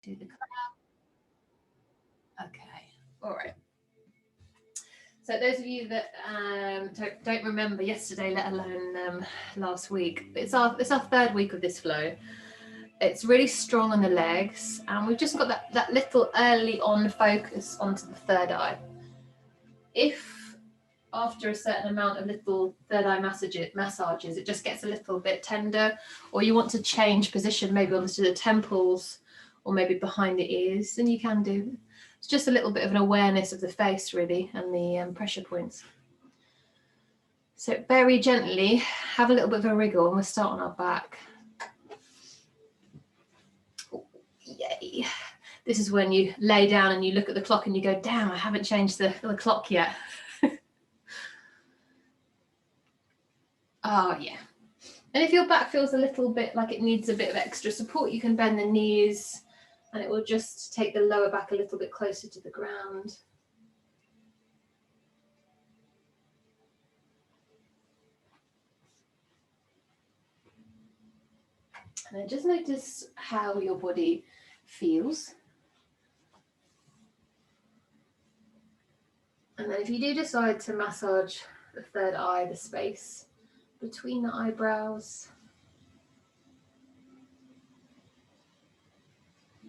Do the okay, all right. So those of you that don't remember yesterday, let alone last week, it's our third week of this flow. It's really strong on the legs, and we've just got that little early on focus onto the third eye. If after a certain amount of little third eye massages, it just gets a little bit tender, or you want to change position, maybe onto the temples or maybe behind the ears, then you can do. It's just a little bit of an awareness of the face, really, and the pressure points. So very gently, have a little bit of a wriggle, and we'll start on our back. Oh, yay. This is when you lay down and you look at the clock and you go, damn, I haven't changed the clock yet. Oh, yeah. And if your back feels a little bit like it needs a bit of extra support, you can bend the knees, and it will just take the lower back a little bit closer to the ground. And then just notice how your body feels. And then if you do decide to massage the third eye, the space between the eyebrows,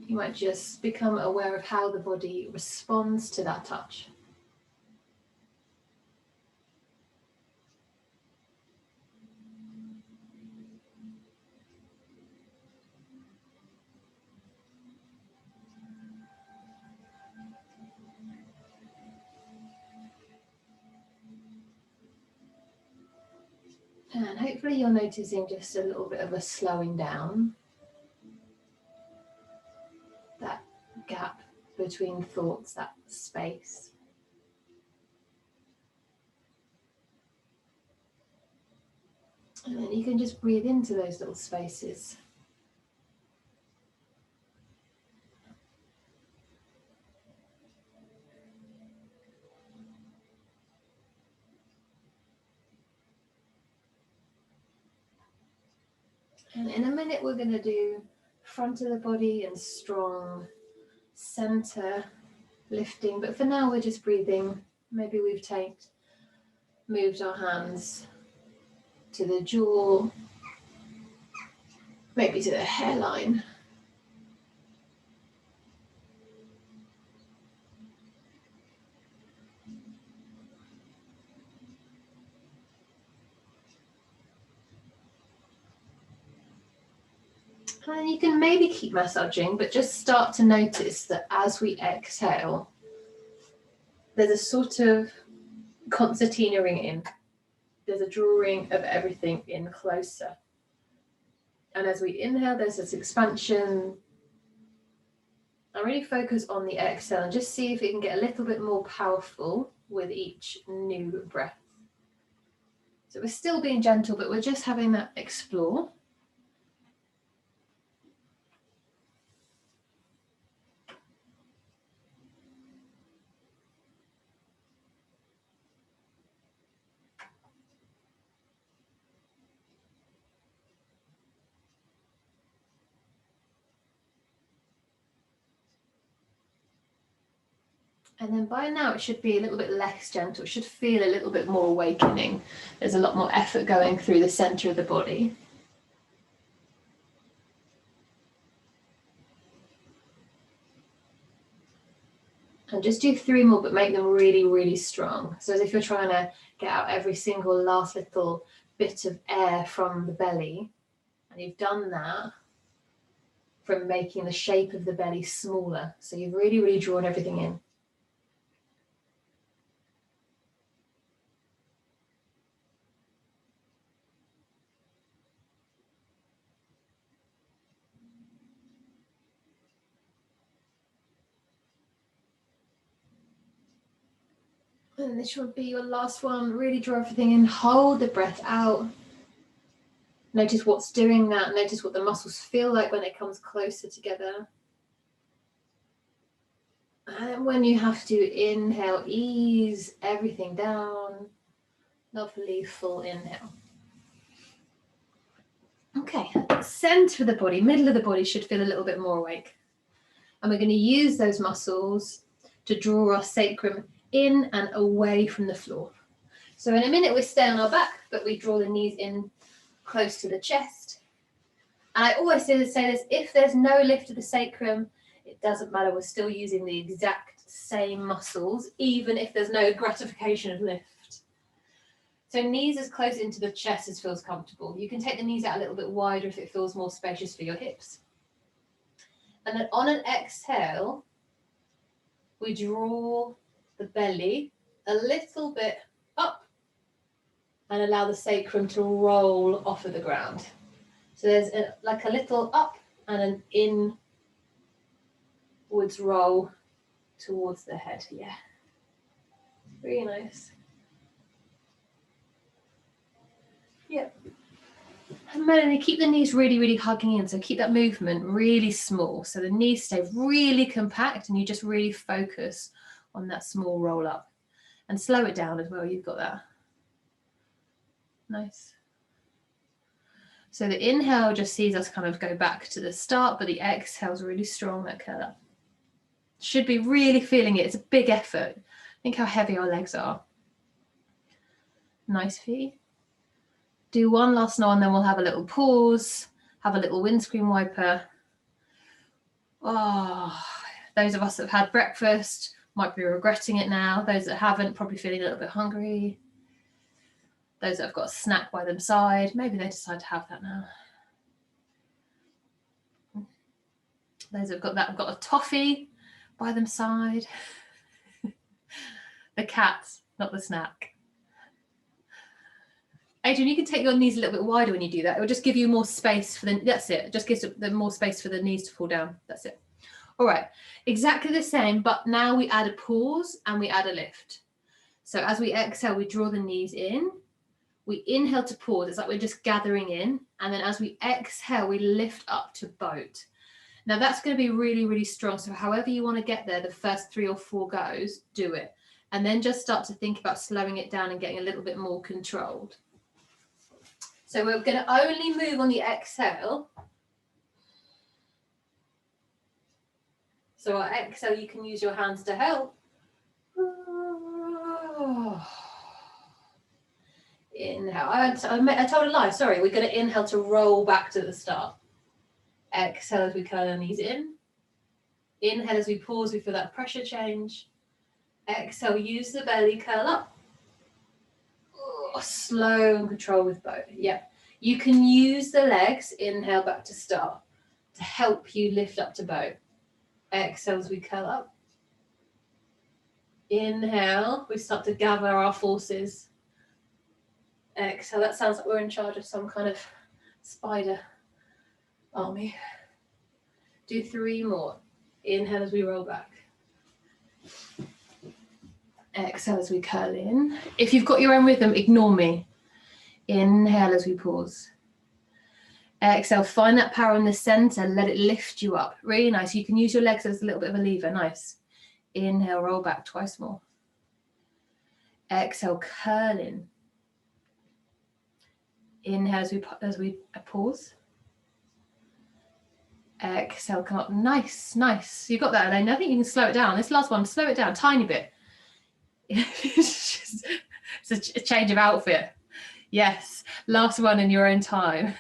you might just become aware of how the body responds to that touch. And hopefully you're noticing just a little bit of a slowing down. That gap between thoughts, that space. And then you can just breathe into those little spaces. And in a minute we're going to do front of the body and strong center lifting, but for now we're just breathing. Maybe we've moved our hands to the jaw, maybe to the hairline. And you can maybe keep massaging, but just start to notice that as we exhale, there's a sort of concertina ring in. There's a drawing of everything in closer. And as we inhale, there's this expansion. And really focus on the exhale and just see if it can get a little bit more powerful with each new breath. So we're still being gentle, but we're just having that explore. And then by now it should be a little bit less gentle. It should feel a little bit more awakening. There's a lot more effort going through the center of the body. And just do 3 more, but make them really, really strong. So as if you're trying to get out every single last little bit of air from the belly. And you've done that from making the shape of the belly smaller. So you've really, really drawn everything in. And this will be your last one. Really draw everything in, hold the breath out. Notice what's doing that. Notice what the muscles feel like when it comes closer together. And when you have to inhale, ease everything down. Lovely full inhale. Okay, center of the body, middle of the body should feel a little bit more awake. And we're going to use those muscles to draw our sacrum in and away from the floor. So in a minute we stay on our back, but we draw the knees in close to the chest. And I always say this, if there's no lift of the sacrum, it doesn't matter, we're still using the exact same muscles, even if there's no gratification of lift. So knees as close into the chest as feels comfortable. You can take the knees out a little bit wider if it feels more spacious for your hips. And then on an exhale, we draw the belly a little bit up and allow the sacrum to roll off of the ground. So there's like a little up and an inwards roll towards the head. Yeah, really nice. Yep. And Melanie, keep the knees really, really hugging in. So keep that movement really small. So the knees stay really compact and you just really focus on that small roll up. And slow it down as well. You've got that. Nice. So the inhale just sees us kind of go back to the start, but the exhale is really strong, that curl up. Should be really feeling it. It's a big effort. Think how heavy our legs are. Nice feet. Do one last no, and then we'll have a little pause, have a little windscreen wiper. Oh, those of us that have had breakfast might be regretting it now. Those that haven't, probably feeling a little bit hungry. Those that have got a snack by their side, maybe they decide to have that now. Those that have got a toffee by their side. The cats, not the snack. Adrian, you can take your knees a little bit wider when you do that. It will just give you more space for the, that's it. It just gives them more space for the knees to fall down. That's it. All right, exactly the same, but now we add a pause and we add a lift. So as we exhale, we draw the knees in. We inhale to pause. It's like we're just gathering in. And then as we exhale, we lift up to boat. Now that's going to be really, really strong. So however you want to get there, the first 3 or 4 goes, do it. And then just start to think about slowing it down and getting a little bit more controlled. So we're going to only move on the exhale. So our exhale, you can use your hands to help. Inhale. I told a lie, sorry. We're going to inhale to roll back to the start. Exhale as we curl our knees in. Inhale as we pause, we feel that pressure change. Exhale, use the belly, curl up. Slow and control with both. Yeah. You can use the legs, inhale back to start, to help you lift up to bow. Exhale as we curl up. Inhale, we start to gather our forces. Exhale, that sounds like we're in charge of some kind of spider army. Do 3 more. Inhale as we roll back. Exhale as we curl in. If you've got your own rhythm, ignore me. Inhale as we pause. Exhale, find that power in the center, let it lift you up. Really nice. You can use your legs as a little bit of a lever. Nice. Inhale, roll back twice more. Exhale, curl in. Inhale as we pause. Exhale, come up. Nice, nice. You got that, Elaine. I think you can slow it down. This last one, slow it down, tiny bit. It's a change of outfit. Yes, last one in your own time.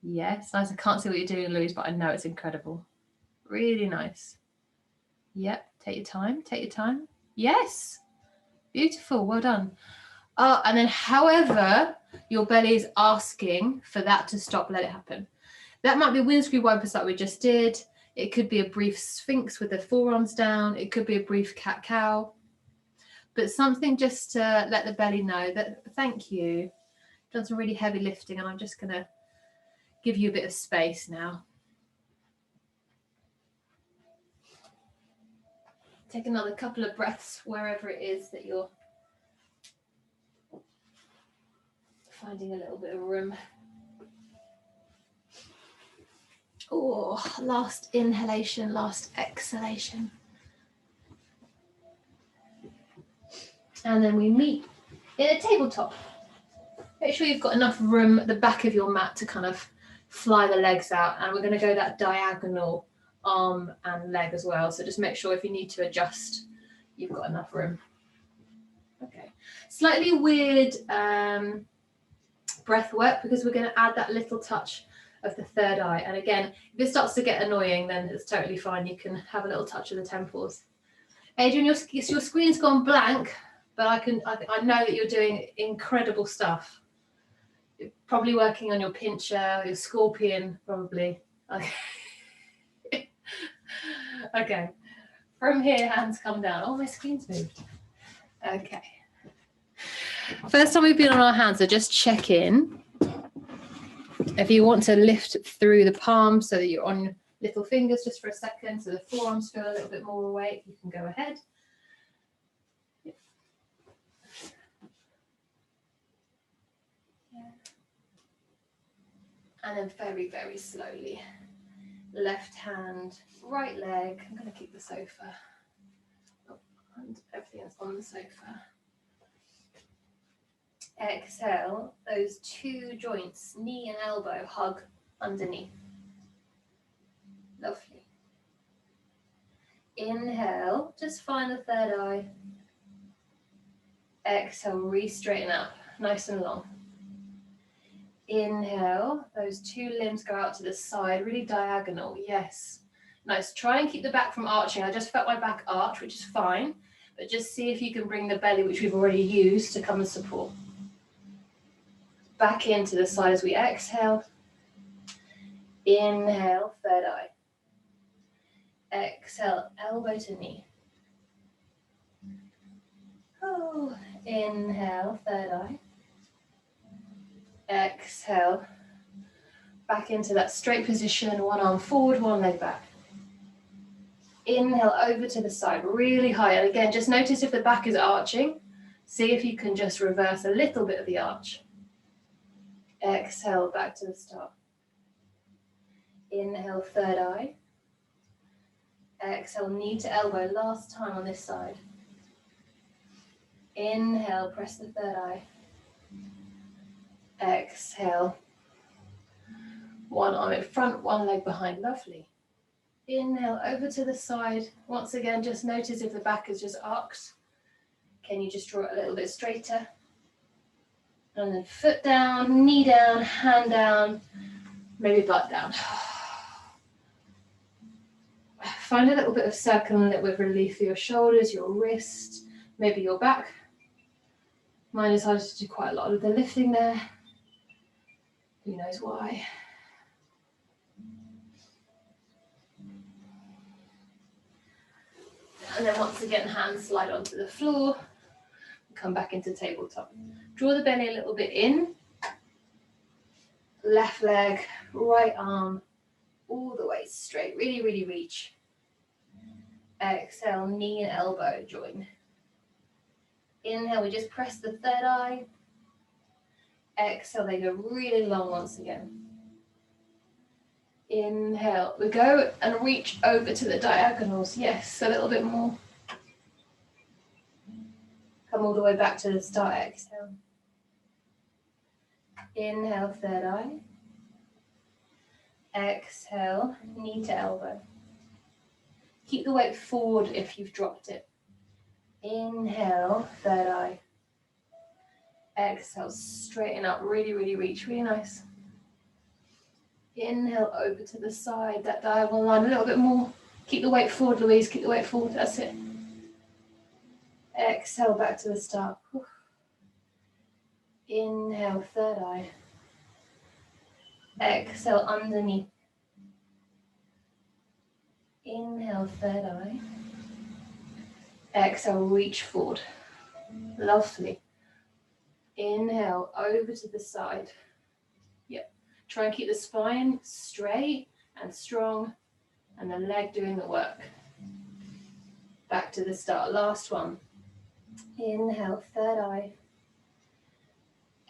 Yes, nice. I can't see what you're doing, Louise, but I know it's incredible. Really nice. Yep, take your time, take your time. Yes, beautiful, well done. And then however your belly is asking for that to stop, let it happen. That might be windscreen wipers like we just did. It could be a brief Sphinx with the forearms down. It could be a brief cat-cow. But something just to let the belly know that, thank you. Done some really heavy lifting and I'm just going to give you a bit of space now. Take another couple of breaths wherever it is that you're finding a little bit of room. Oh, last inhalation, last exhalation. And then we meet in a tabletop. Make sure you've got enough room at the back of your mat to kind of fly the legs out, and we're going to go that diagonal arm and leg as well. So just make sure if you need to adjust, you've got enough room. Okay, slightly weird breath work because we're going to add that little touch of the third eye. And again, if it starts to get annoying, then it's totally fine. You can have a little touch of the temples. Adrian, your screen's gone blank, but I know that you're doing incredible stuff. You're probably working on your pincher, your scorpion, probably. Okay. Okay. From here, hands come down. Oh, my screen's moved. Okay. First time we've been on our hands, so just check in. If you want to lift through the palms so that you're on little fingers just for a second, so the forearms feel a little bit more awake, you can go ahead. Yep. Yeah. And then very, very slowly, left hand, right leg. I'm going to keep the sofa. Oh, and everything's on the sofa. Exhale, those two joints, knee and elbow, hug underneath. Lovely. Inhale, just find the third eye. Exhale, re-straighten up, nice and long. Inhale, those two limbs go out to the side, really diagonal, yes. Nice, try and keep the back from arching. I just felt my back arch, which is fine, but just see if you can bring the belly, which we've already used, to come and support. Back into the side as we exhale. Inhale, third eye. Exhale, elbow to knee. Oh, inhale, third eye. Exhale, back into that straight position, one arm forward, one leg back. Inhale, over to the side, really high. And again, just notice if the back is arching. See if you can just reverse a little bit of the arch. Exhale, back to the start. Inhale, third eye. Exhale, knee to elbow, last time on this side. Inhale, press the third eye. Exhale. One arm in front, one leg behind, lovely. Inhale, over to the side. Once again, just notice if the back is just arched. Can you just draw it a little bit straighter? And then foot down, knee down, hand down, maybe butt down. Find a little bit of circling it with relief for your shoulders, your wrist, maybe your back. Mine decided to do quite a lot of the lifting there. Who knows why? And then once again, hands slide onto the floor. Come back into tabletop. Draw the belly a little bit in. Left leg, right arm, all the way straight. Really, really reach. Exhale, knee and elbow join. Inhale, we just press the third eye. Exhale, they go really long once again. Inhale, we go and reach over to the diagonals. Yes, a little bit more. Come all the way back to the start, exhale. Inhale, third eye. Exhale, knee to elbow. Keep the weight forward if you've dropped it. Inhale, third eye. Exhale, straighten up, really, really reach, really nice. Inhale, over to the side, that diagonal line a little bit more. Keep the weight forward, Louise, keep the weight forward, that's it. Exhale, back to the start. Inhale, third eye. Exhale, underneath. Inhale, third eye. Exhale, reach forward. Lovely. Inhale, over to the side. Yep. Try and keep the spine straight and strong, and the leg doing the work. Back to the start. Last one. Inhale, third eye.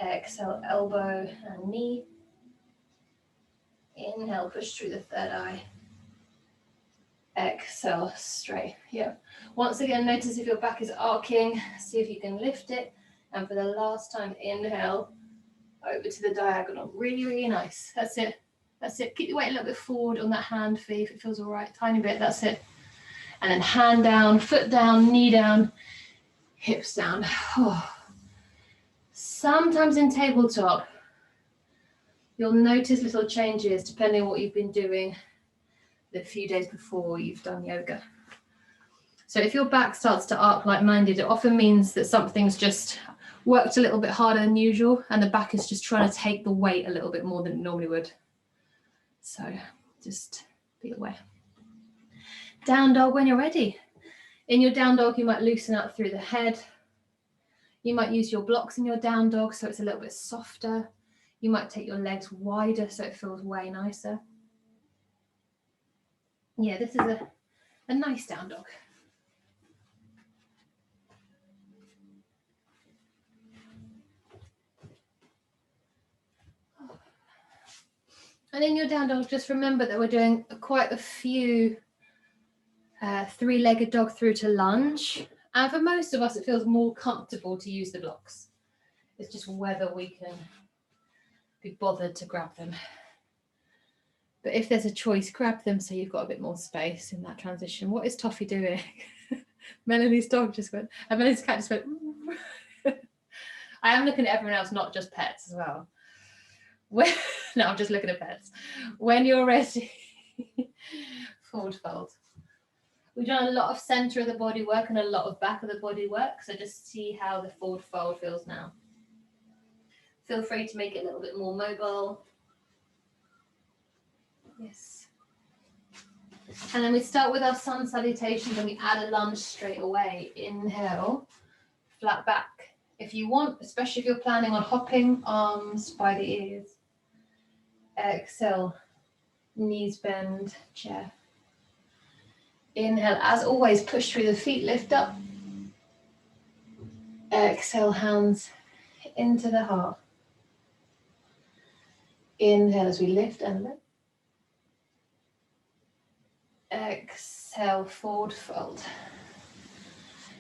Exhale, elbow and knee. Inhale, push through the third eye. Exhale, straight. Yeah. Once again, notice if your back is arcing. See if you can lift it. And for the last time, inhale, over to the diagonal. Really, really nice. That's it. That's it. Keep the weight a little bit forward on that hand feet if it feels all right. Tiny bit, that's it. And then hand down, foot down, knee down, hips down. Oh. Sometimes in tabletop, you'll notice little changes depending on what you've been doing the few days before you've done yoga. So if your back starts to arc like mine did, it often means that something's just worked a little bit harder than usual and the back is just trying to take the weight a little bit more than it normally would. So just be aware. Down dog when you're ready. In your down dog, you might loosen out through the head. You might use your blocks in your down dog so it's a little bit softer. You might take your legs wider so it feels way nicer. Yeah, this is a nice down dog. And in your down dog, just remember that we're doing quite a few three-legged dog through to lunge. And for most of us, it feels more comfortable to use the blocks. It's just whether we can be bothered to grab them. But if there's a choice, grab them so you've got a bit more space in that transition. What is Toffee doing? Melanie's dog just went, and Melanie's cat just went. I am looking at everyone else, not just pets as well. No, I'm just looking at pets. When you're ready, forward fold. We've done a lot of center of the body work and a lot of back of the body work. So just see how the forward fold feels now. Feel free to make it a little bit more mobile. Yes. And then we start with our sun salutations and we add a lunge straight away. Inhale, flat back. If you want, especially if you're planning on hopping, arms by the ears. Exhale, knees bend, chair. Inhale, as always, push through the feet, lift up. Exhale, hands into the heart. Inhale as we lift and lift. Exhale, forward fold.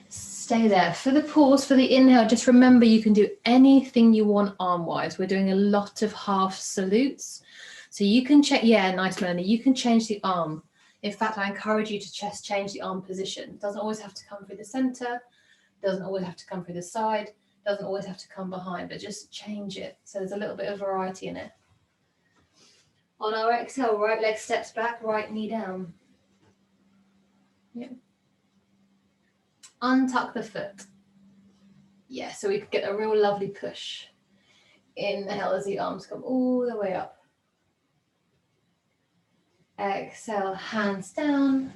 Stay there. For the pause, for the inhale, just remember you can do anything you want arm-wise. We're doing a lot of half salutes. So you can check, yeah, nice Melanie, you can change the arm. In fact, I encourage you to just change the arm position. It doesn't always have to come through the center, doesn't always have to come through the side, doesn't always have to come behind, but just change it. So there's a little bit of variety in it. On our exhale, right leg steps back, right knee down. Yeah. Untuck the foot. Yeah, so we can get a real lovely push. Inhale as the arms come all the way up. Exhale, hands down,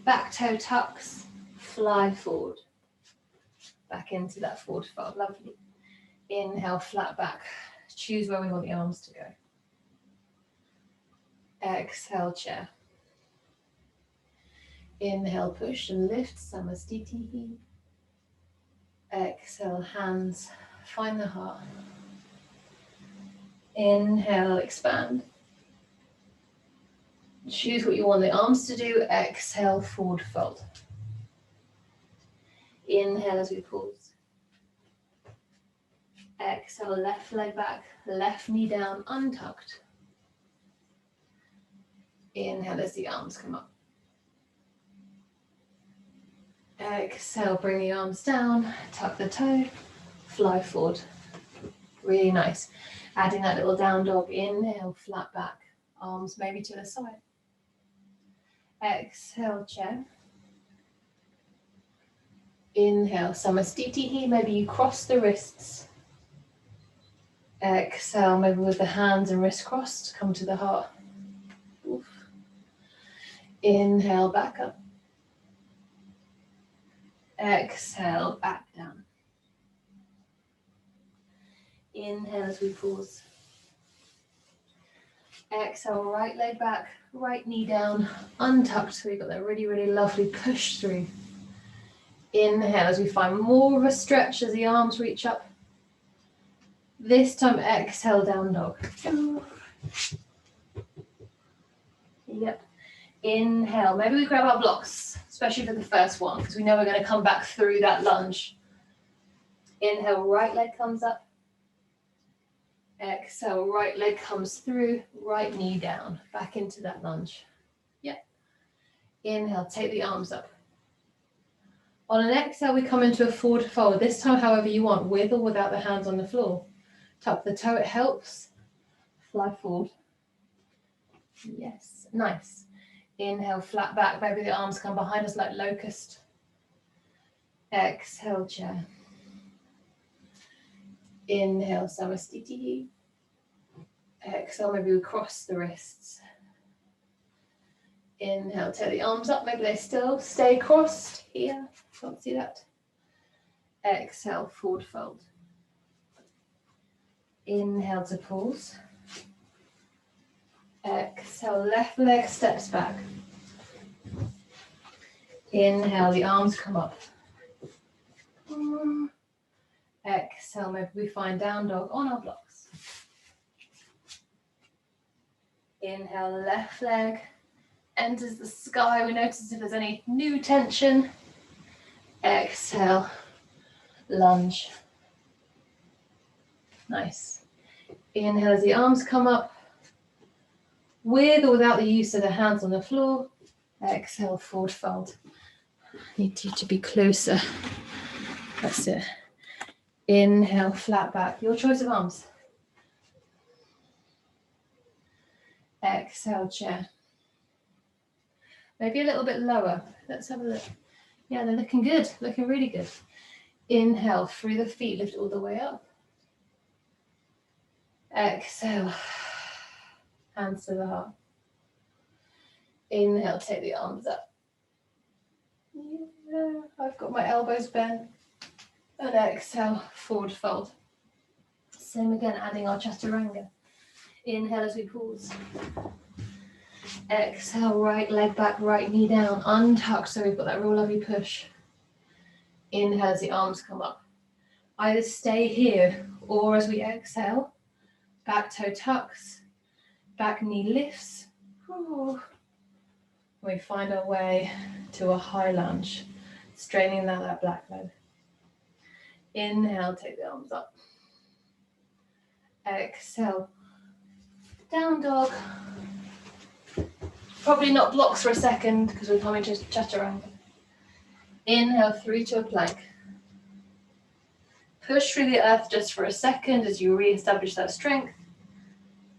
back toe tucks, fly forward. Back into that forward fold, lovely. Inhale, flat back. Choose where we want the arms to go. Exhale, chair. Inhale, push and lift, Samastiti. Exhale, hands, find the heart. Inhale, expand. Choose what you want the arms to do. Exhale, forward fold. Inhale as we pause. Exhale, left leg back, left knee down, untucked. Inhale as the arms come up. Exhale, bring the arms down, tuck the toe, fly forward. Really nice. Adding that little down dog. Inhale, flat back, arms maybe to the side. Exhale, chair. Inhale, Samastiti. Maybe you cross the wrists. Exhale, maybe with the hands and wrists crossed, come to the heart. Oof. Inhale, back up. Exhale, back down. Inhale as we pause. Exhale, right leg back, right knee down, untucked. So we've got that really, really lovely push through. Inhale as we find more of a stretch as the arms reach up. This time, exhale, down dog. Yep. Inhale. Maybe we grab our blocks, especially for the first one, because we know we're going to come back through that lunge. Inhale, right leg comes up. Exhale, right leg comes through, right knee down, back into that lunge. Yep. Inhale, take the arms up. On an exhale, we come into a forward fold. This time, however you want, with or without the hands on the floor. Tuck the toe, it helps. Fly forward. Yes, nice. Inhale, flat back. Maybe the arms come behind us like locust. Exhale, chair. Inhale, Samastiti. Exhale, maybe we cross the wrists. Inhale, take the arms up. Maybe they still stay crossed here. Can't see that. Exhale, forward fold. Inhale to pause. Exhale, left leg steps back. Inhale, the arms come up. Exhale, maybe we find down dog on our blocks. Inhale, left leg enters the sky. We notice if there's any new tension. Exhale, lunge. Nice. Inhale as the arms come up. With or without the use of the hands on the floor. Exhale, forward fold. Need you to be closer. That's it. Inhale, flat back. Your choice of arms. Exhale, chair. Maybe a little bit lower. Let's have a look. Yeah, they're looking good. Looking really good. Inhale, through the feet, lift all the way up. Exhale, hands to the heart. Inhale, take the arms up. Yeah, I've got my elbows bent. And exhale, forward fold. Same again, adding our Chaturanga. Inhale as we pause. Exhale, right leg back, right knee down, untuck, so we've got that real lovely push. Inhale as the arms come up. Either stay here, or as we exhale, back toe tucks, back knee lifts. Ooh. We find our way to a high lunge, straining out that black leg. Inhale, take the arms up. Exhale, down dog. Probably not blocks for a second because we're coming to Chaturanga. Inhale through to a plank. Push through the earth just for a second as you re-establish that strength.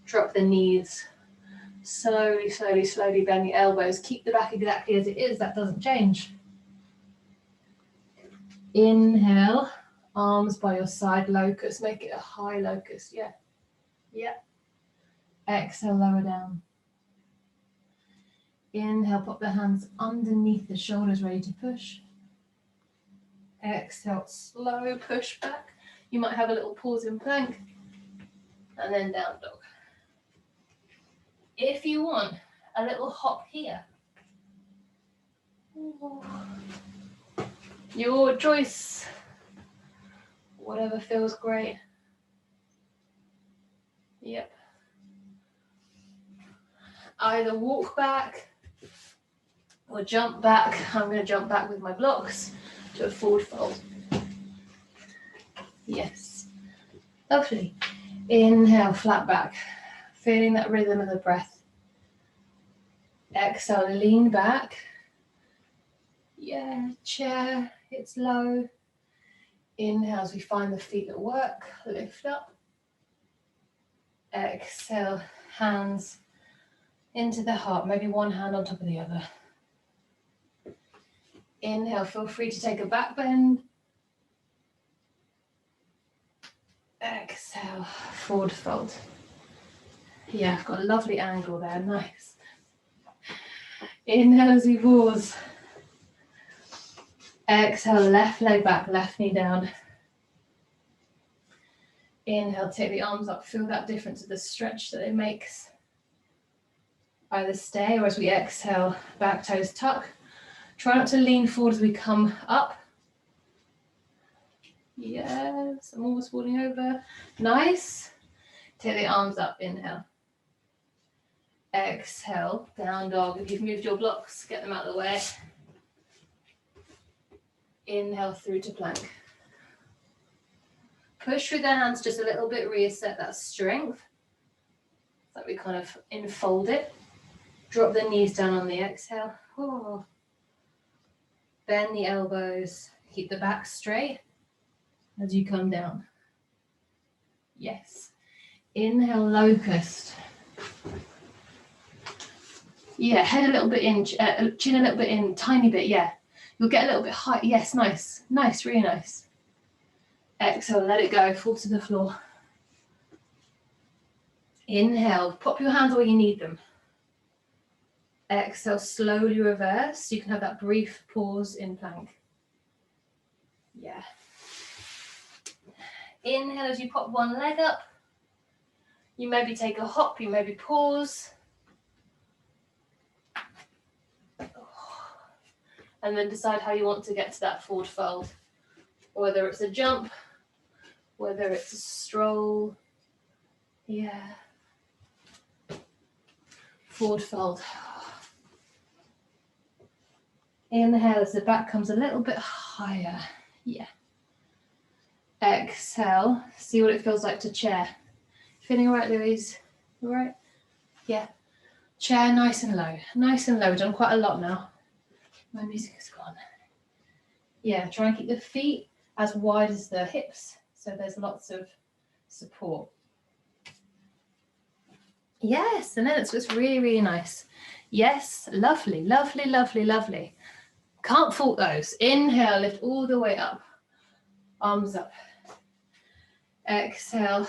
Drop the knees. Slowly, slowly, slowly bend the elbows. Keep the back exactly as it is. That doesn't change. Inhale, arms by your side, locust. Make it a high locust. Yeah. Yeah. Exhale, lower down. Inhale, pop the hands underneath the shoulders, ready to push. Exhale, slow push back. You might have a little pause in plank. And then down dog. If you want, a little hop here. Your choice. Whatever feels great. Yep. Either walk back or jump back. I'm going to jump back with my blocks to a forward fold. Yes. Lovely. Inhale, flat back. Feeling that rhythm of the breath. Exhale, lean back. Yeah, chair, it's low. Inhale as we find the feet at work. Lift up. Exhale, hands into the heart. Maybe one hand on top of the other. Inhale, feel free to take a back bend. Exhale, forward fold. Yeah, I've got a lovely angle there, nice. Inhale as we pause. Exhale, left leg back, left knee down. Inhale, take the arms up, feel that difference of the stretch that it makes. Either stay or as we exhale, back toes tuck. Try not to lean forward as we come up. Yes, I'm almost falling over. Nice. Take the arms up, inhale. Exhale, down dog. If you've moved your blocks, get them out of the way. Inhale through to plank. Push through the hands just a little bit, reassert that strength. So we kind of enfold it. Drop the knees down on the exhale. Oh. Bend the elbows. Keep the back straight as you come down. Yes. Inhale, locust. Yeah, head a little bit in, chin a little bit in, tiny bit, yeah. You'll get a little bit high. Yes, nice. Nice, really nice. Exhale, let it go, fall to the floor. Inhale, pop your hands where you need them. Exhale, slowly reverse. You can have that brief pause in plank. Yeah. Inhale as you pop one leg up. You maybe take a hop, you maybe pause. And then decide how you want to get to that forward fold. Whether it's a jump, whether it's a stroll. Yeah. Forward fold. Inhale as the back comes a little bit higher. Yeah. Exhale. See what it feels like to chair. Feeling all right, Louise? All right? Yeah. Chair nice and low. Nice and low. We've done quite a lot now. My music is gone. Yeah, try and keep the feet as wide as the hips, so there's lots of support. Yes, and then it's really, really nice. Yes, lovely, lovely, lovely, lovely. Can't fault those. Inhale, lift all the way up. Arms up. Exhale.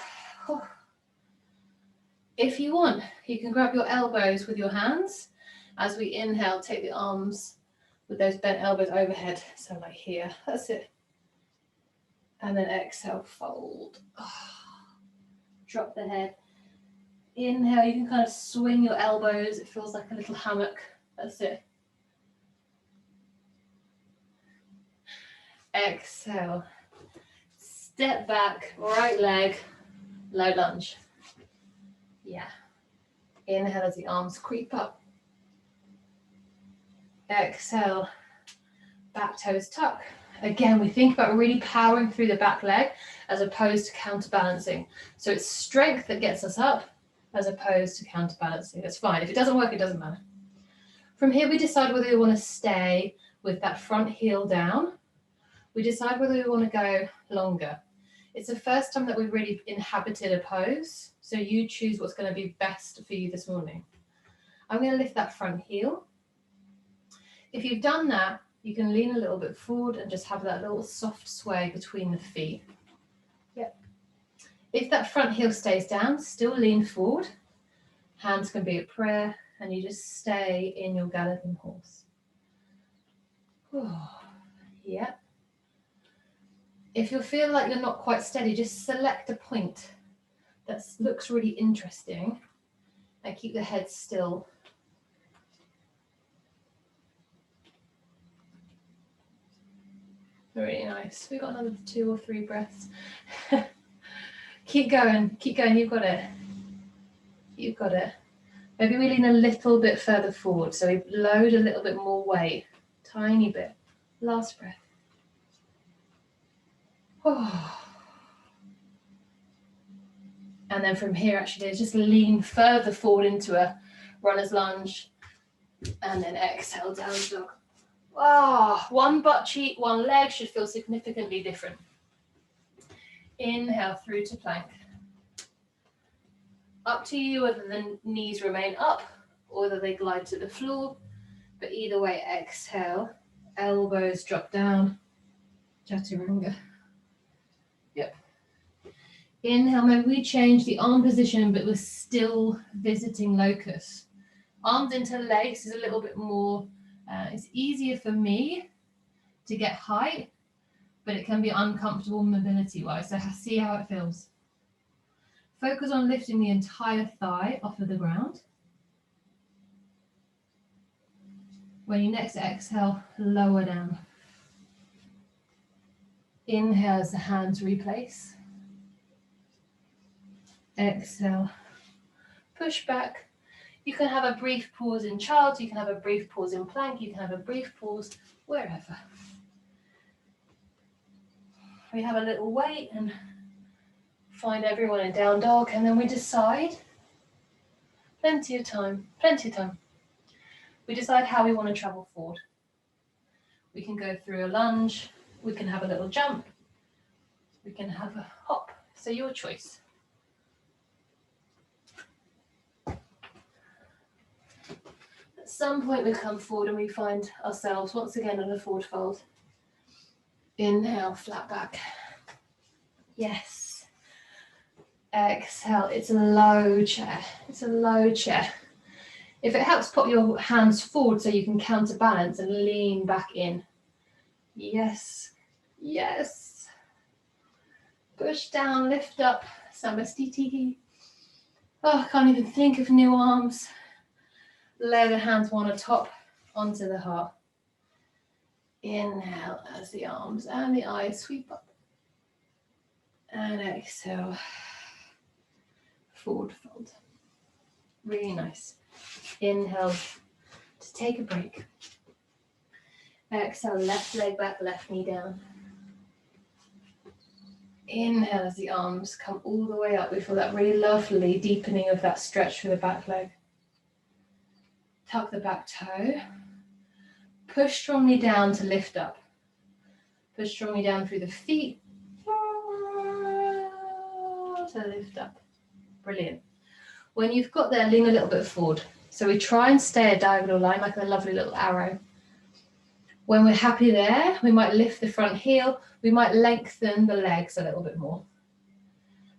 If you want, you can grab your elbows with your hands. As we inhale, take the arms with those bent elbows overhead. So like here, that's it. And then exhale, fold. Drop the head. Inhale, you can kind of swing your elbows. It feels like a little hammock. That's it. Exhale. Step back, right leg, low lunge. Yeah. Inhale as the arms creep up. Exhale, back toes tuck. Again, we think about really powering through the back leg as opposed to counterbalancing. So it's strength that gets us up as opposed to counterbalancing. That's fine. If it doesn't work, it doesn't matter. From here, we decide whether we want to stay with that front heel down. We decide whether we want to go longer. It's the first time that we've really inhabited a pose. So you choose what's going to be best for you this morning. I'm going to lift that front heel. If you've done that, you can lean a little bit forward and just have that little soft sway between the feet. Yep. If that front heel stays down, still lean forward. Hands can be at prayer, and you just stay in your galloping horse. Yep. If you feel like you're not quite steady, just select a point that looks really interesting and keep the head still. Really nice. We've got another 2 or 3 breaths. Keep going, you've got it. You've got it. Maybe we lean a little bit further forward, so we load a little bit more weight. Tiny bit. Last breath. And then from here, actually, just lean further forward into a runner's lunge. And then exhale, down dog. One butt cheek, one leg should feel significantly different. Inhale through to plank. Up to you whether the knees remain up or whether they glide to the floor. But either way, exhale. Elbows drop down. Chaturanga. Yep. Inhale, maybe we change the arm position, but we're still visiting locust. Arms into legs is a little bit more, it's easier for me to get height, but it can be uncomfortable mobility-wise. So see how it feels. Focus on lifting the entire thigh off of the ground. When you next exhale, lower down. Inhale as the hands replace. Exhale, push back. You can have a brief pause in child, you can have a brief pause in plank, you can have a brief pause wherever. We have a little weight and find everyone in down dog, and then we decide, plenty of time. We decide how we want to travel forward. We can go through a lunge, we can have a little jump, we can have a hop. So your choice. At some point we come forward and we find ourselves once again in a forward fold. Inhale, flat back. Yes. Exhale, it's a low chair. It's a low chair. If it helps, put your hands forward so you can counterbalance and lean back in. Yes. Yes. Push down, lift up. Samastiti. Oh, I can't even think of new arms. Lay the hands one atop onto the heart. Inhale as the arms and the eyes sweep up. And exhale. Forward fold. Really nice. Inhale to take a break. Exhale, left leg back, left knee down. Inhale as the arms come all the way up. We feel that really lovely deepening of that stretch through the back leg. Tuck the back toe. Push strongly down to lift up. Push strongly down through the feet. To lift up. Brilliant. When you've got there, lean a little bit forward. So we try and stay a diagonal line like a lovely little arrow. When we're happy there, we might lift the front heel. We might lengthen the legs a little bit more.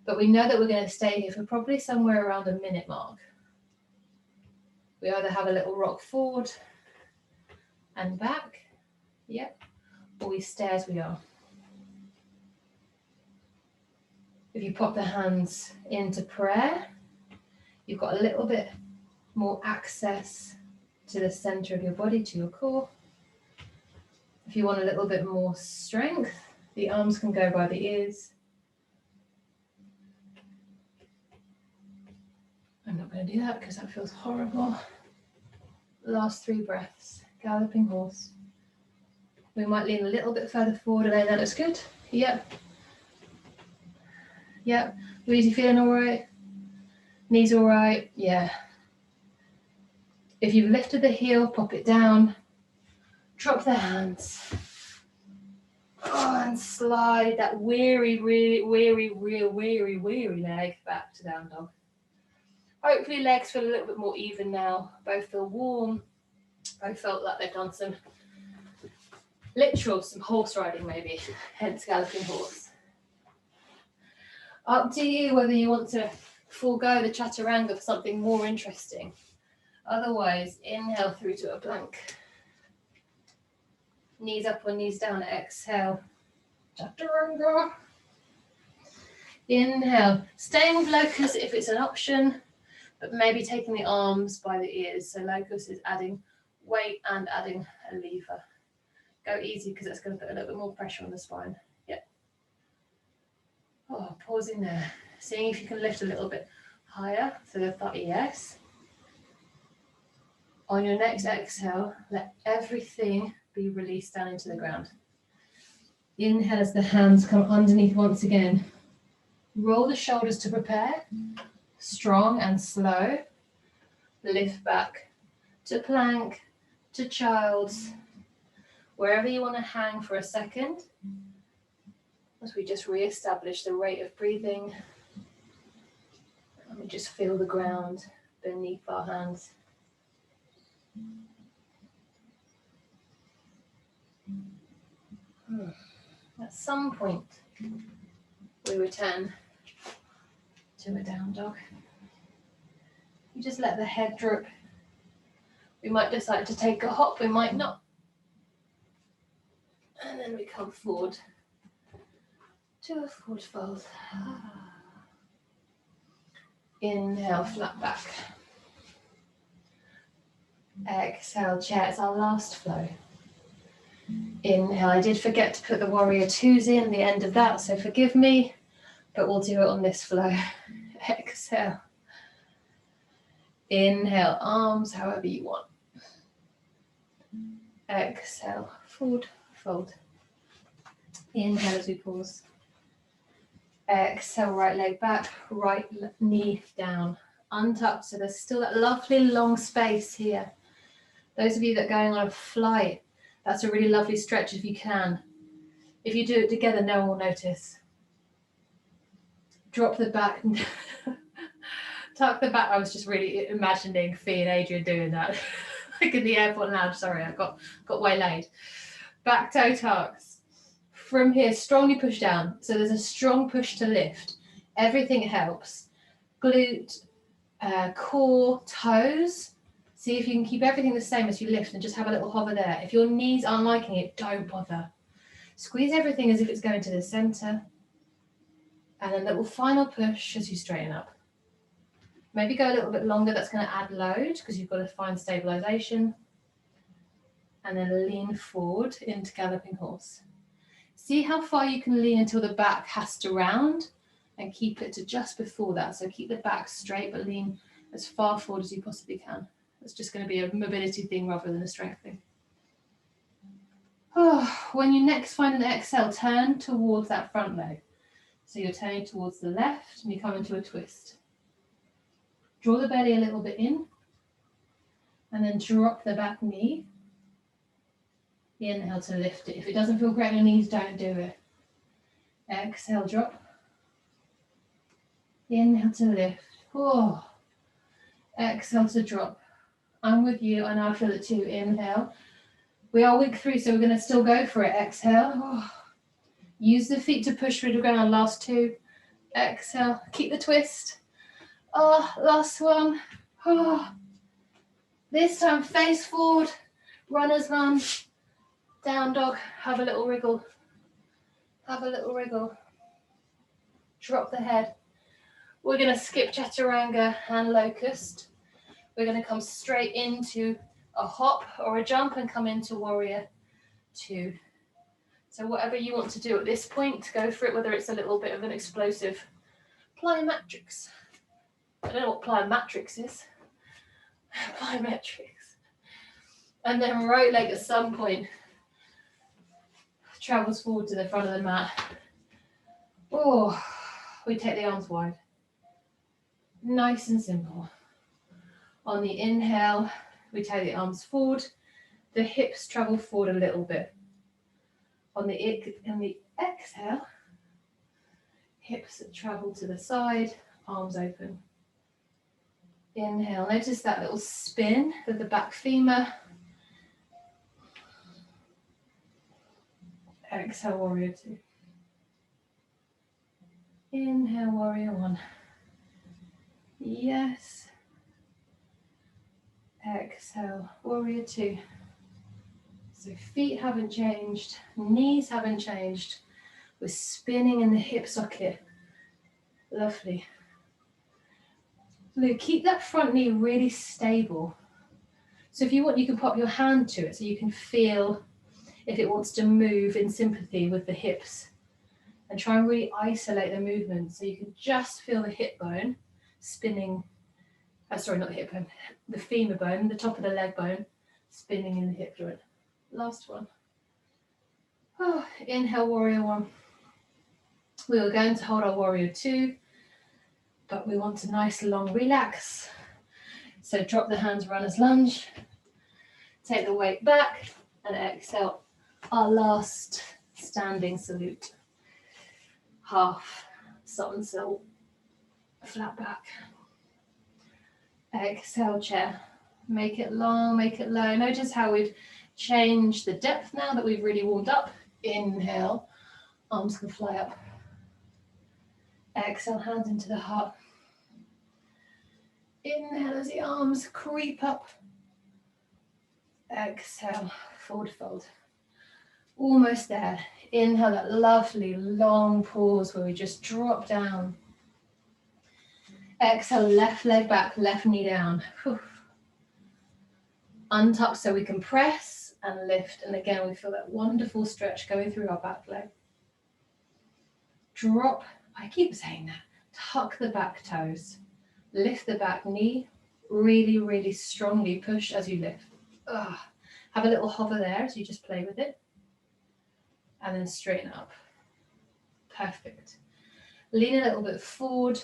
But we know that we're going to stay here for probably somewhere around a minute mark. We either have a little rock forward and back, yep, or we stay as we are. If you pop the hands into prayer, you've got a little bit more access to the center of your body, to your core. If you want a little bit more strength, the arms can go by the ears. I'm not going to do that because that feels horrible. Last 3 breaths. Galloping horse. We might lean a little bit further forward and then that looks good. Yep. Yep. Louise, you feeling all right? Knees all right? Yeah. If you've lifted the heel, pop it down. Drop the hands. Oh, and slide that weary leg back to down dog. Hopefully legs feel a little bit more even now. Both feel warm. Both felt like they've done some horse riding maybe, hence galloping horse. Up to you whether you want to forego the Chaturanga for something more interesting. Otherwise, inhale through to a plank. Knees up or knees down, exhale. Chaturanga. Inhale, staying with locus if it's an option, but maybe taking the arms by the ears. So locus is adding weight and adding a lever. Go easy because that's going to put a little bit more pressure on the spine. Yep. Oh, pausing there. Seeing if you can lift a little bit higher. So the thought, yes. On your next exhale, let everything be released down into the ground. Inhale as the hands come underneath once again. Roll the shoulders to prepare. Strong and slow. Lift back to plank, to child's. Wherever you want to hang for a second. As we just re-establish the rate of breathing. And we just feel the ground beneath our hands. At some point, we return to a down dog. You just let the head droop. We might decide to take a hop, we might not. And then we come forward to a forward fold. Inhale, flat back. Exhale, chair. It's our last flow. Inhale. I did forget to put the warrior twos in the end of that, so forgive me, but we'll do it on this flow. Exhale. Inhale, arms however you want. Exhale, forward fold. Inhale as we pause. Exhale, right leg back, right knee down. Untuck, so there's still that lovely long space here. Those of you that are going on a flight, that's a really lovely stretch if you can. If you do it together, no one will notice. Drop the back, tuck the back. I was just really imagining Fee and Adrian doing that. Like in the airport lounge, sorry, I got waylaid. Back toe tucks. From here, strongly push down. So there's a strong push to lift. Everything helps. Glute, core, toes. See if you can keep everything the same as you lift and just have a little hover there. If your knees aren't liking it, don't bother. Squeeze everything as if it's going to the center. And then a little final push as you straighten up. Maybe go a little bit longer. That's going to add load because you've got to find stabilization. And then lean forward into galloping horse. See how far you can lean until the back has to round and keep it to just before that. So keep the back straight, but lean as far forward as you possibly can. It's just going to be a mobility thing rather than a strength thing. Oh, when you next find an exhale, turn towards that front leg. So you're turning towards the left and you come into a twist. Draw the belly a little bit in and then drop the back knee. Inhale to lift it. If it doesn't feel great on your knees, don't do it. Exhale, drop. Inhale to lift. Oh. Exhale to drop. I'm with you. I know I feel it too. Inhale. We are week 3, so we're going to still go for it. Exhale. Oh. Use the feet to push through the ground. Last 2. Exhale. Keep the twist. Oh, last one. Oh. This time face forward. Runner's lunge. Down dog. Have a little wriggle. Have a little wriggle. Drop the head. We're going to skip Chaturanga and Locust. We're going to come straight into a hop or a jump and come into Warrior 2. So whatever you want to do at this point, go for it, whether it's a little bit of an explosive plyometrics. I don't know what plyometrics is. Plyometrics. And then right leg at some point travels forward to the front of the mat. Oh, we take the arms wide. Nice and simple. On the inhale, we take the arms forward. The hips travel forward a little bit. On the exhale, hips travel to the side, arms open. Inhale, notice that little spin of the back femur. Exhale, Warrior 2. Inhale, Warrior 1. Yes. Exhale, Warrior 2. So feet haven't changed, knees haven't changed. We're spinning in the hip socket. Lovely. Look, keep that front knee really stable. So if you want, you can pop your hand to it so you can feel if it wants to move in sympathy with the hips. And try and really isolate the movement so you can just feel the hip bone spinning. Sorry, not the hip bone, the femur bone, the top of the leg bone, spinning in the hip joint. Last one. Oh, inhale, Warrior 1. We were going to hold our Warrior 2, but we want a nice long relax. So drop the hands, runner's lunge. Take the weight back and exhale. Our last standing salute. Half sun sill, flat back. Exhale, chair. Make it long, make it low. Notice how we've changed the depth now that we've really warmed up. Inhale, arms can fly up. Exhale, hands into the heart. Inhale as the arms creep up. Exhale, forward fold. Almost there. Inhale, that lovely long pause where we just drop down. Exhale, left leg back, left knee down. Whew. Untuck so we can press and lift. And again, we feel that wonderful stretch going through our back leg. Drop, I keep saying that, tuck the back toes. Lift the back knee, really, really strongly push as you lift. Ugh. Have a little hover there as you just play with it. And then straighten up. Perfect. Lean a little bit forward,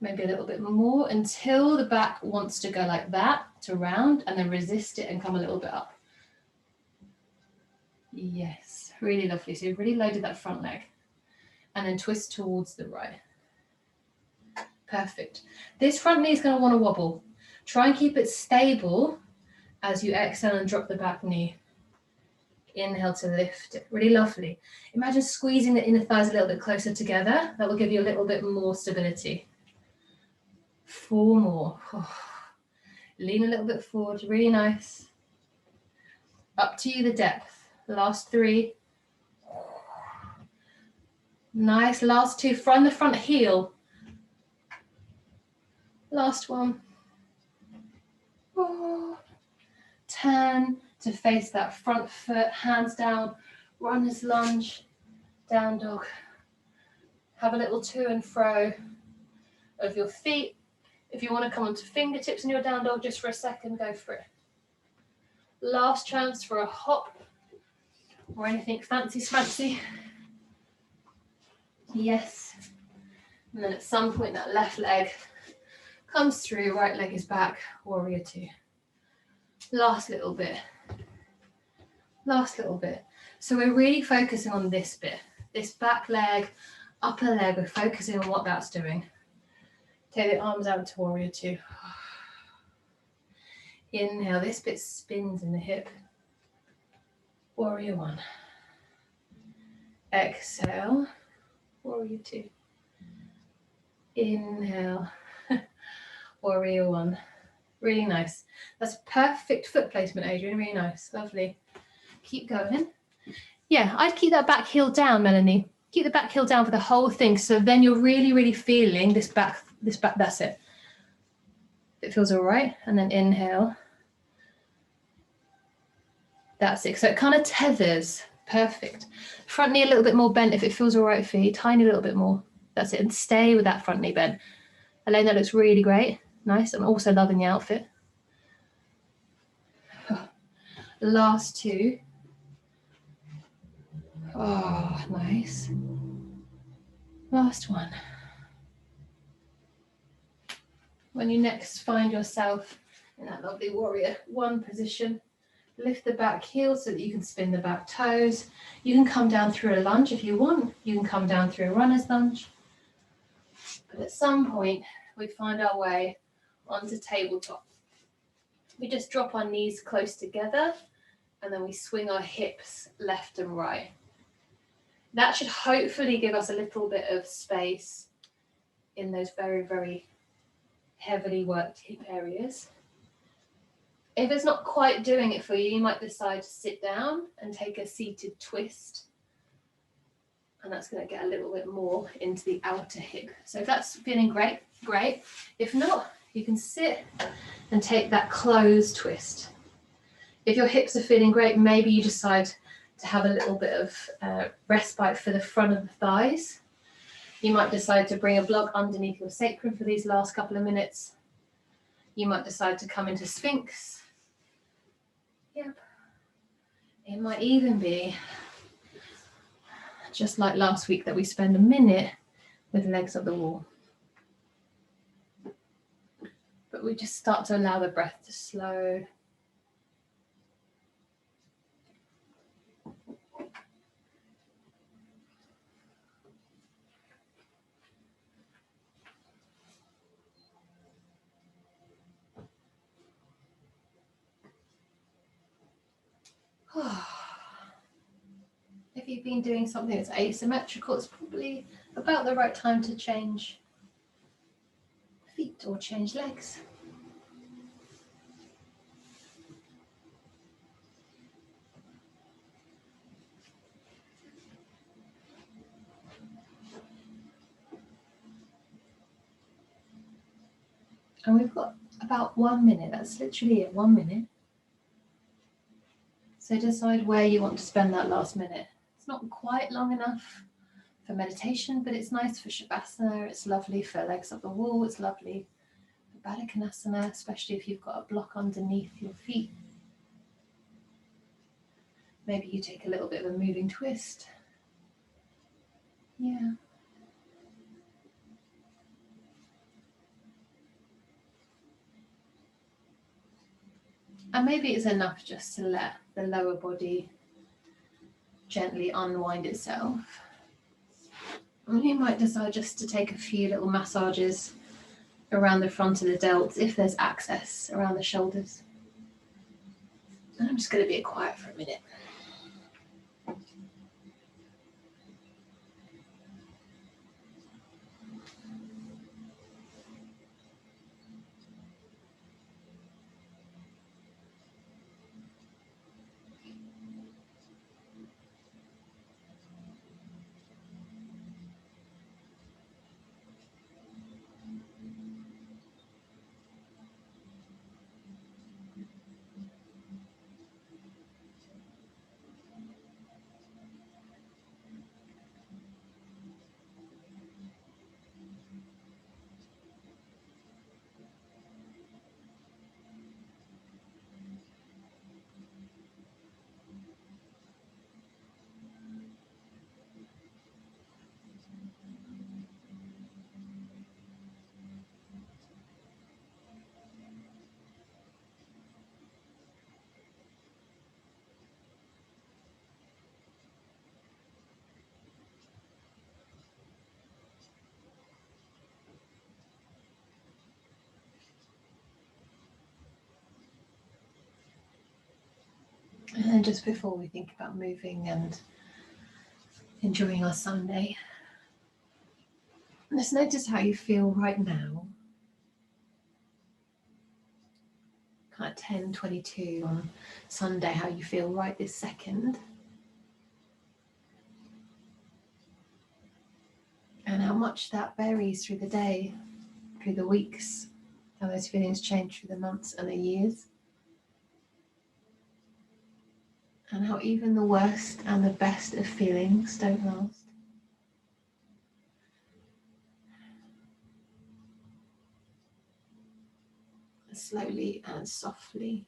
maybe a little bit more until the back wants to go like that to round, and then resist it and come a little bit up. Yes, really lovely. So you've really loaded that front leg, and then twist towards the right. Perfect. This front knee is going to want to wobble. Try and keep it stable as you exhale and drop the back knee. Inhale to lift it. Really lovely. Imagine squeezing the inner thighs a little bit closer together. That will give you a little bit more stability. 4 more. Lean a little bit forward. Really nice. Up to you, the depth. Last 3. Nice. Last 2. From the front heel. Last 1. Turn to face that front foot, hands down, runner's lunge, down dog. Have a little to and fro of your feet. If you want to come onto fingertips in your down dog just for a second, go for it. Last chance for a hop or anything fancy. Yes. And then at some point that left leg comes through, right leg is back, warrior 2. Last little bit. Last little bit. So we're really focusing on this bit, this back leg, upper leg. We're focusing on what that's doing. Take the arms out to warrior 2. Inhale, this bit spins in the hip. Warrior 1. Exhale, warrior 2. Inhale, warrior 1. Really nice. That's perfect foot placement, Adrian. Really nice. Lovely. Keep going. Yeah, I'd keep that back heel down, Melanie. Keep the back heel down for the whole thing. So then you're really, really feeling this back, that's it. It feels all right. And then inhale. That's it. So it kind of tethers. Perfect. Front knee a little bit more bent if it feels all right for you. Tiny little bit more. That's it. And stay with that front knee bent. Elaine, that looks really great. Nice. I'm also loving the outfit. Last 2. Oh, nice. Last 1. When you next find yourself in that lovely warrior 1 position, lift the back heel so that you can spin the back toes. You can come down through a lunge if you want. You can come down through a runner's lunge. But at some point, we find our way onto tabletop. We just drop our knees close together, and then we swing our hips left and right. That should hopefully give us a little bit of space in those very, very heavily worked hip areas. If it's not quite doing it for you, you might decide to sit down and take a seated twist. And that's going to get a little bit more into the outer hip. So if that's feeling great, great. If not, you can sit and take that closed twist. If your hips are feeling great, maybe you decide to have a little bit of respite for the front of the thighs. You might decide to bring a block underneath your sacrum for these last couple of minutes. You might decide to come into Sphinx. Yep. It might even be, just like last week, that we spend a minute with legs up the wall. But we just start to allow the breath to slow. If you've been doing something that's asymmetrical, it's probably about the right time to change feet or change legs. And we've got about 1 minute. That's literally it, 1 minute. So decide where you want to spend that last minute. It's not quite long enough for meditation, but it's nice for Shavasana. It's lovely for legs up the wall. It's lovely for Baddha Konasana, especially if you've got a block underneath your feet. Maybe you take a little bit of a moving twist. Yeah. And maybe it's enough just to let the lower body gently unwind itself. And you might decide just to take a few little massages around the front of the delts if there's access around the shoulders. And I'm just going to be quiet for a minute. And then just before we think about moving and enjoying our Sunday, just notice how you feel right now. Kind of 10:22 on Sunday, how you feel right this second. And how much that varies through the day, through the weeks, how those feelings change through the months and the years. And how even the worst and the best of feelings don't last. Slowly and softly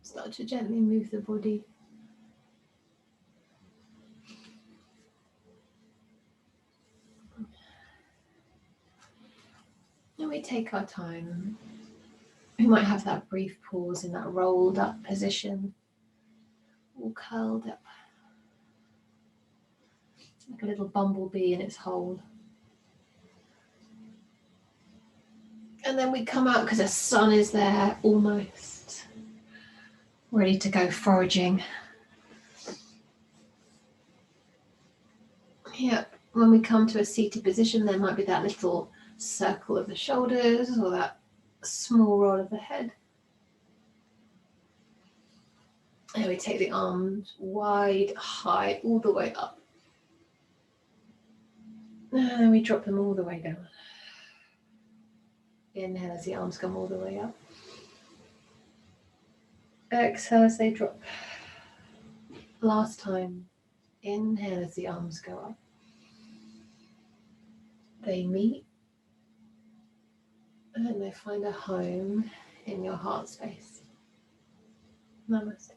start to gently move the body. And we take our time. We might have that brief pause in that rolled up position, all curled up, like a little bumblebee in its hole. And then we come out because the sun is there, almost ready to go foraging. Yep, when we come to a seated position, there might be that little circle of the shoulders or that small roll of the head. And we take the arms wide, high, all the way up. And then we drop them all the way down. Inhale as the arms come all the way up. Exhale as they drop. Last time. Inhale as the arms go up. They meet. And they find a home in your heart space. Namaste.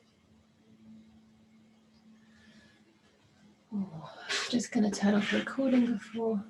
Oh, just going to turn off the recording before